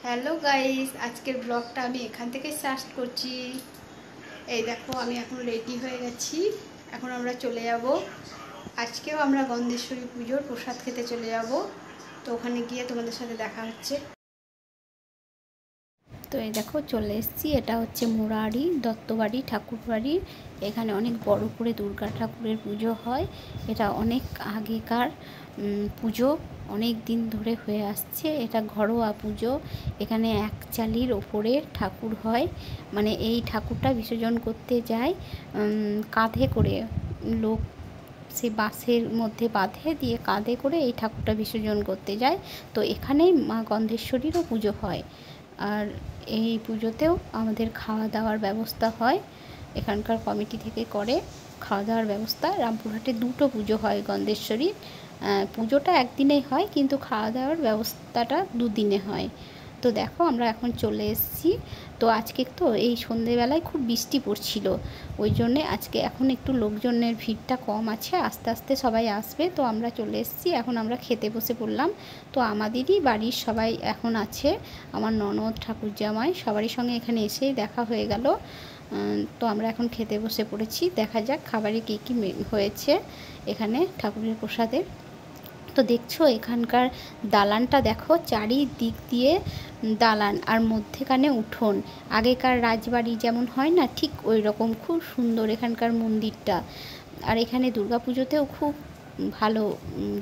Hello guys, আজকের ব্লগটা আমি এখান থেকে স্টার্ট করছি। এই দেখো, আমি এখন রেডি হয়ে গেছি। এখন আমরা চলে যাব, আজকেও আমরা গন্ধেশ্বরী পুজোর প্রসাদ খেতে চলে যাব। তো ওখানে গিয়ে তোমাদের সাথে দেখা হচ্ছে। তো এই দেখো চলে এসেছি। এটা হচ্ছে মুরারি দত্তবাড়ি ঠাকুরবাড়ি। এখানে অনেক বড় করে দুর্গা ঠাকুরের পুজো হয়। এটা অনেক আগেকার পুজো, অনেক দিন ধরে হয়ে আসছে। এটা ঘরোয়া পুজো। এখানে এক চালির ওপরে ঠাকুর হয়, মানে এই ঠাকুরটা বিসর্জন করতে যায় কাঁধে করে লোক, সে বাসের মধ্যে বাঁধে দিয়ে কাঁধে করে এই ঠাকুরটা বিসর্জন করতে যায়। তো এখানেই মা গন্ধেশ্বরীরও পুজো হয়। আর এই পুজোতেও আমাদের খাওয়া দাওয়ার ব্যবস্থা হয়, এখানকার কমিটি থেকে করে খাওয়া দাওয়ার ব্যবস্থা। রামপুরহাটে দুটো পুজো হয় গন্ধেশ্বরী। পুজোটা একদিনেই হয়, কিন্তু খাওয়া দাওয়ার ব্যবস্থাটা দুদিনে হয়। তো দেখো আমরা এখন চলে এসেছি। তো আজকে তো এই সন্ধেবেলায় খুব বৃষ্টি পড়ছিল, ওই জন্যে আজকে এখন একটু লোকজনের ভিড়টা কম আছে, আস্তে আস্তে সবাই আসবে। তো আমরা চলে এসেছি, এখন আমরা খেতে বসে পড়লাম। তো আমাদেরই বাড়ির সবাই এখন আছে, আমার ননদ ঠাকুরজামাই সবারই সঙ্গে এখানে এসেই দেখা হয়ে গেল। তো আমরা এখন খেতে বসে পড়েছি। দেখা যাক খাবারে কী কী হয়েছে এখানে ঠাকুরের প্রসাদে। তো দেখছো এখানকার দালানটা দেখো, চারিদিক দিয়ে দালান আর মধ্যেখানে উঠোন। আগেকার রাজবাড়ি যেমন হয় না, ঠিক ওই রকম খুব সুন্দর এখানকার মন্দিরটা। আর এখানে দুর্গাপুজোতেও খুব ভালো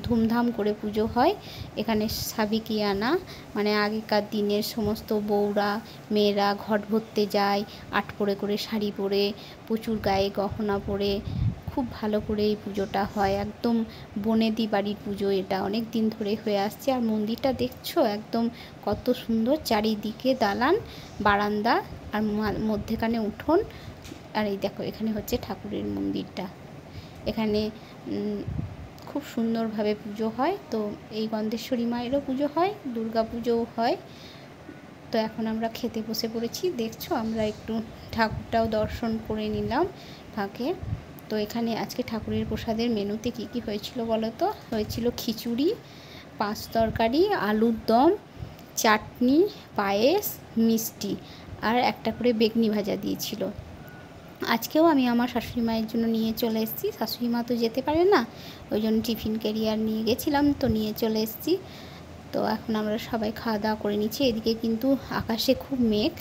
ধুমধাম করে পুজো হয়। এখানে সাবিকিয়ানা, মানে আগেকার দিনের সমস্ত বউরা মেয়েরা ঘট ভরতে যায়, আট পরে করে শাড়ি পরে, প্রচুর গায়ে গহনা পরে খুব ভালো করে এই পুজোটা হয়। একদম বনেদি বাড়ির পুজো, এটা অনেক দিন ধরে হয়ে আসছে। আর মন্দিরটা দেখছো একদম কত সুন্দর, চারিদিকে দালান, বারান্দা আর মধ্যেখানে উঠোন। আর এই দেখো এখানে হচ্ছে ঠাকুরের মন্দিরটা। এখানে খুব সুন্দরভাবে পুজো হয়। তো এই গন্ধেশ্বরী মায়েরও পুজো হয়, দুর্গা পুজোও হয়। তো এখন আমরা খেতে বসে পড়েছি। দেখছো আমরা একটু ঠাকুরটাও দর্শন করে নিলাম ফাঁকে। তো এখানে আজকে ঠাকুরের প্রসাদের মেনুতে কী কী হয়েছিল বলো তো? হয়েছিল খিচুড়ি, পাঁচ তরকারি, আলুর দম, চাটনি, পায়েস, মিষ্টি আর একটা করে বেগনি ভাজা দিয়েছিল। আজকেও আমি আমার শাশুড়ি মায়ের জন্য নিয়ে চলে এসেছি। শাশুড়ি মা তো যেতে পারে না, ওই জন্য টিফিন ক্যারিয়ার নিয়ে গেছিলাম, তো নিয়ে চলে এসেছি। তো এখন আমরা সবাই খাওয়া দাওয়া করে নিচ্ছি। এদিকে কিন্তু আকাশে খুব মেঘ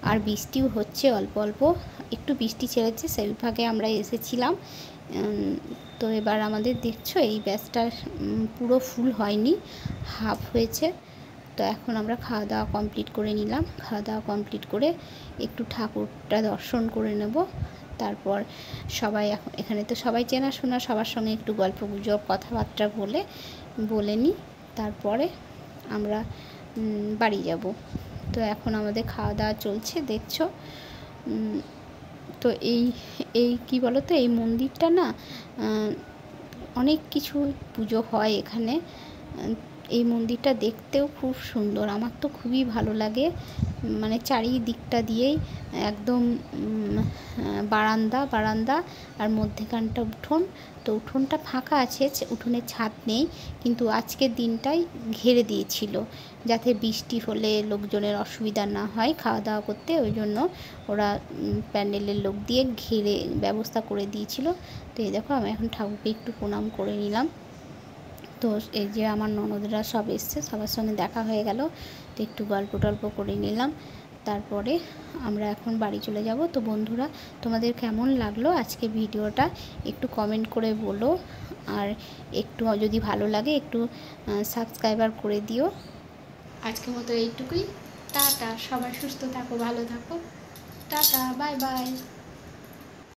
আর বৃষ্টিও হচ্ছে অল্প অল্প, একটু বৃষ্টি ছেড়েছে, সেই ফাঁকে আমরা এসেছিলাম। তো এবার আমাদের দেখছো এই ব্যাচটা পুরো ফুল হয়নি, হাফ হয়েছে। তো এখন আমরা খাওয়া দাওয়া কমপ্লিট করে নিলাম। খাওয়া দাওয়া কমপ্লিট করে একটু ঠাকুরটা দর্শন করে নেব। তারপর সবাই এখন এখানে তো সবাই চেনাশোনা, সবার সঙ্গে একটু গল্প গুজব কথাবার্তা বলে নিই, তারপরে আমরা বাড়ি যাব। তো এখন আমাদের খাওয়া দাওয়া চলছে দেখছো। তো এই কী বলো তো, এই মন্দিরটা না অনেক কিছু পুজো হয় এখানে। এই মন্দিরটা দেখতেও খুব সুন্দর, আমার তো খুবই ভালো লাগে। মানে চারিদিকটা দিয়েই একদম বারান্দা আর মধ্যেখানটা উঠোন। তো উঠোনটা ফাঁকা আছে, উঠোনের ছাদ নেই, কিন্তু আজকের দিনটাই ঘেরে দিয়েছিল যাতে বৃষ্টি হলে লোকজনের অসুবিধা না হয় খাওয়া দাওয়া করতে, ওই জন্য ওরা প্যান্ডেলের লোক দিয়ে ঘিরে ব্যবস্থা করে দিয়েছিল। তো এই দেখো আমি এখন ঠাকুরকে একটু প্রণাম করে নিলাম। তো এই যে আমার ননদরা সব এসছে, সবার সঙ্গে দেখা হয়ে গেল। তো একটু গল্প টল্প করে নিলাম, তারপরে আমরা এখন বাড়ি চলে যাব। তো বন্ধুরা, তোমাদের কেমন লাগলো আজকে ভিডিওটা একটু কমেন্ট করে বলো, আর একটু যদি ভালো লাগে একটু সাবস্ক্রাইবার করে দিও। আজকের মতো এইটুকুই। টাটা, সবাই সুস্থ থাকো, ভালো থাকো। Tata, bye bye.